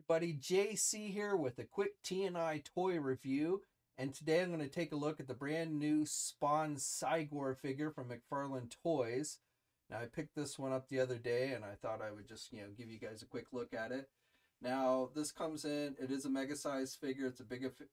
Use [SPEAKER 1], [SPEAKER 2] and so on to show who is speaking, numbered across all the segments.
[SPEAKER 1] everybody, JC here with a quick T&I toy review, and today I'm going to take a look at the brand new Spawn Cygor figure from McFarlane Toys. Now I picked this one up the other day and I thought I would just give you guys a quick look at it. Now this comes in, it is a mega size figure, it's a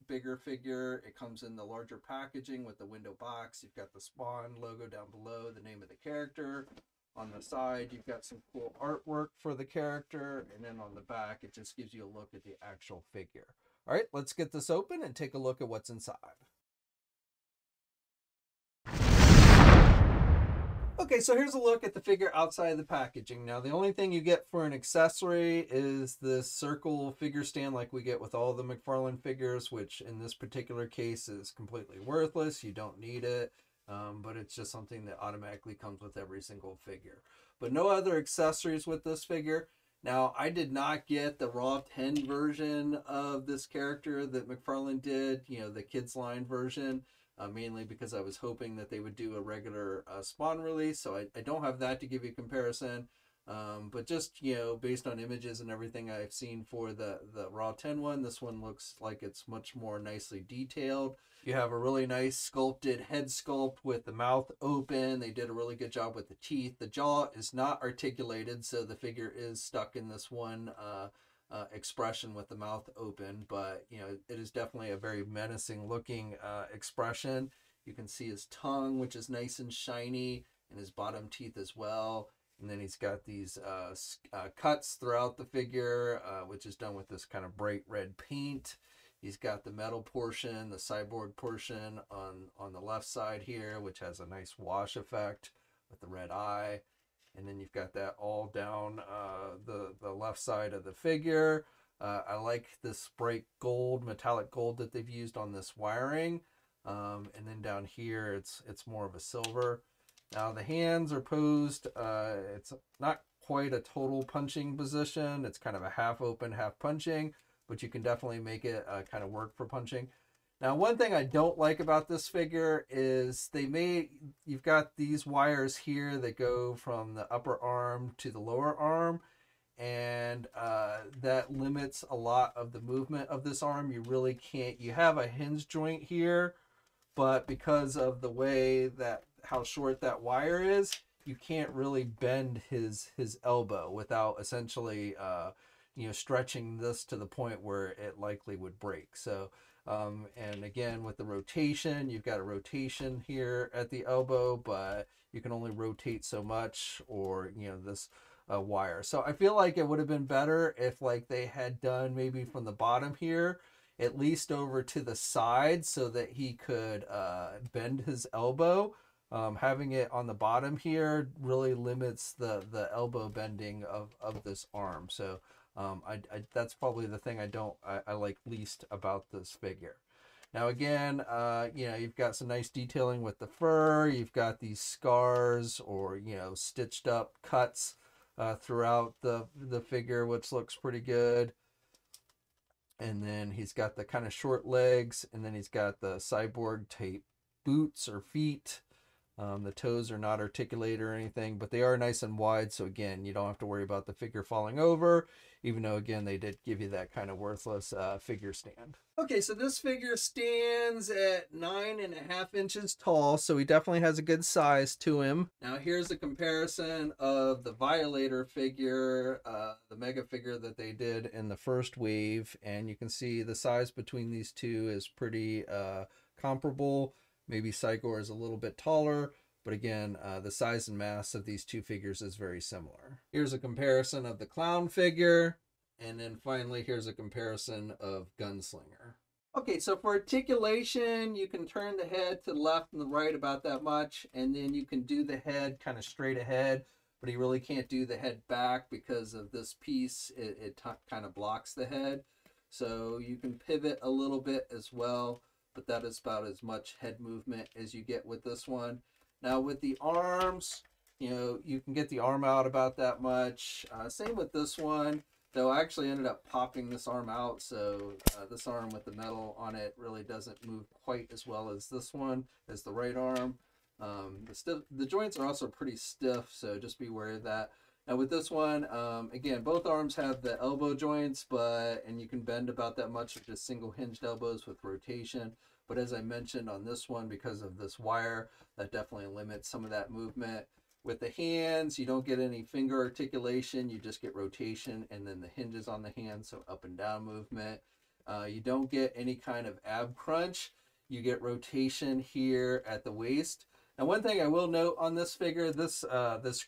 [SPEAKER 1] bigger figure. It comes in the larger packaging with the window box. You've got the Spawn logo down below, the name of the character. On the side, you've got some cool artwork for the character, and then on the back, it just gives you a look at the actual figure. All right, let's get this open and take a look at what's inside. Okay, so here's a look at the figure outside of the packaging. Now, the only thing you get for an accessory is this circle figure stand like we get with all the McFarlane figures, which in this particular case is completely worthless. You don't need it. But it's just something that automatically comes with every single figure. But no other accessories with this figure. Now, I did not get the Raw 10 version of this character that McFarlane did, the kids line version, mainly because I was hoping that they would do a regular Spawn release. So I don't have that to give you a comparison. But just, based on images and everything I've seen for the Raw 10 one, this one looks like it's much more nicely detailed. You have a really nice sculpted head sculpt with the mouth open. They did a really good job with the teeth. The jaw is not articulated, so the figure is stuck in this one expression with the mouth open. But, it is definitely a very menacing looking expression. You can see his tongue, which is nice and shiny, and his bottom teeth as well. And then he's got these cuts throughout the figure, which is done with this kind of bright red paint. He's got the metal portion, the cyborg portion on the left side here, which has a nice wash effect with the red eye. And then you've got that all down the left side of the figure. I like this bright gold, metallic gold that they've used on this wiring. And then down here, it's more of a silver. Now the hands are posed, it's not quite a total punching position. It's kind of a half open, half punching, but you can definitely make it kind of work for punching. Now, one thing I don't like about this figure is you've got these wires here that go from the upper arm to the lower arm, and that limits a lot of the movement of this arm. You really can't, you have a hinge joint here, but because of the way that how short that wire is, you can't really bend his elbow without essentially stretching this to the point where it likely would break. So and again, with the rotation, you've got a rotation here at the elbow, but you can only rotate so much, or this wire. So I feel like it would have been better if they had done maybe from the bottom here at least over to the side so that he could bend his elbow. Having it on the bottom here really limits the elbow bending of this arm. So that's probably the thing I like least about this figure. Now again, you've got some nice detailing with the fur. You've got these scars or stitched up cuts throughout the figure, which looks pretty good. And then he's got the kind of short legs, and then he's got the cyborg type boots or feet. The toes are not articulated or anything, but they are nice and wide. So again, you don't have to worry about the figure falling over, even though again, they did give you that kind of worthless figure stand. Okay, so this figure stands at 9.5 inches tall. So he definitely has a good size to him. Now here's a comparison of the Violator figure, the mega figure that they did in the first wave. And you can see the size between these two is pretty comparable. Maybe Cygor is a little bit taller, but again, the size and mass of these two figures is very similar. Here's a comparison of the clown figure, and then finally here's a comparison of Gunslinger. Okay, so for articulation, you can turn the head to the left and the right about that much, and then you can do the head kind of straight ahead, but you really can't do the head back because of this piece. It kind of blocks the head. So you can pivot a little bit as well, but that is about as much head movement as you get with this one. Now with the arms, you can get the arm out about that much. Same with this one, though I actually ended up popping this arm out, so this arm with the metal on it really doesn't move quite as well as this one, as the right arm. The joints are also pretty stiff, so just be aware of that. Now with this one, again, both arms have the elbow joints, and you can bend about that much with just single hinged elbows with rotation. But as I mentioned on this one, because of this wire, that definitely limits some of that movement. With the hands, you don't get any finger articulation, you just get rotation and then the hinges on the hands, so up and down movement. You don't get any kind of ab crunch. You get rotation here at the waist. Now, one thing I will note on this figure, this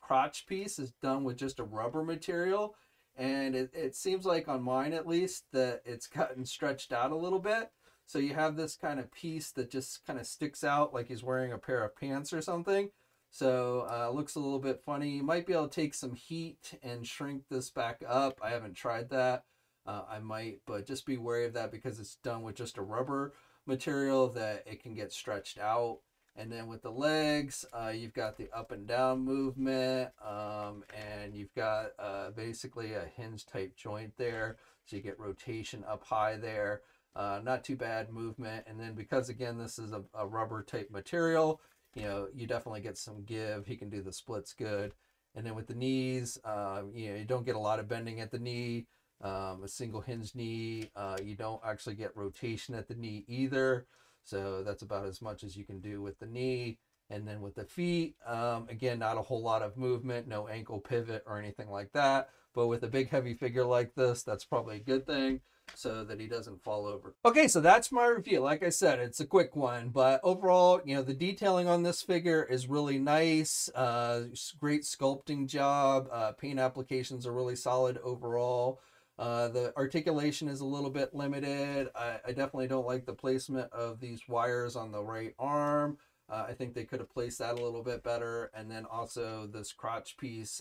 [SPEAKER 1] crotch piece is done with just a rubber material, and it seems like on mine at least that it's gotten stretched out a little bit. So you have this kind of piece that just kind of sticks out like he's wearing a pair of pants or something. So it looks a little bit funny. You might be able to take some heat and shrink this back up. I haven't tried that. I might, but just be wary of that because it's done with just a rubber material that it can get stretched out. And then with the legs, you've got the up and down movement, and you've got basically a hinge type joint there. So you get rotation up high there. Not too bad movement. And then because, again, this is a rubber type material, you know, you definitely get some give. He can do the splits good. And then with the knees, you know, you don't get a lot of bending at the knee. A single hinge knee, you don't actually get rotation at the knee either. So that's about as much as you can do with the knee. And then with the feet, again, not a whole lot of movement, no ankle pivot or anything like that. But with a big heavy figure like this, that's probably a good thing so that he doesn't fall over. Okay, so that's my review. Like I said, it's a quick one, but overall, you know, the detailing on this figure is really nice. Great sculpting job. Paint applications are really solid overall. The articulation is a little bit limited. I definitely don't like the placement of these wires on the right arm. I think they could have placed that a little bit better. And then also this crotch piece,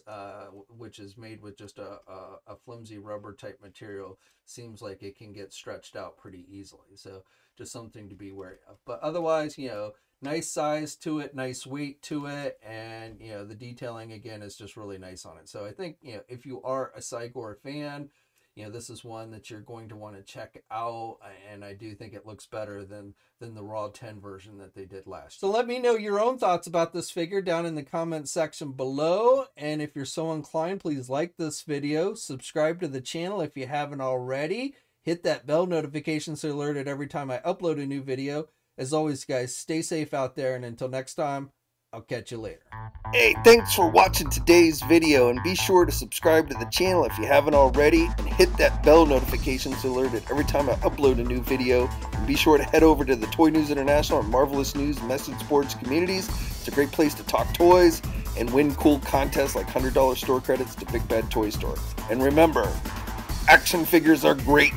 [SPEAKER 1] which is made with just a flimsy rubber type material, seems like it can get stretched out pretty easily. So just something to be wary of. But otherwise, you know, nice size to it, nice weight to it, and, you know, the detailing, again, is just really nice on it. So I think, you know, if you are a Cygor fan, you know, this is one that you're going to want to check out, and I do think it looks better than the Raw 10 version that they did last year. So let me know your own thoughts about this figure down in the comment section below, and if you're so inclined, please like this video, subscribe to the channel if you haven't already, hit that bell notification so you're alerted every time I upload a new video. As always, guys, stay safe out there, and until next time, I'll catch you later.
[SPEAKER 2] Hey, thanks for watching today's video, and be sure to subscribe to the channel if you haven't already, and hit that bell notification so you're alerted every time I upload a new video. And be sure to head over to the Toy News International and Marvelous News message boards communities. It's a great place to talk toys and win cool contests like $100 store credits to Big Bad Toy Store. And remember, action figures are great.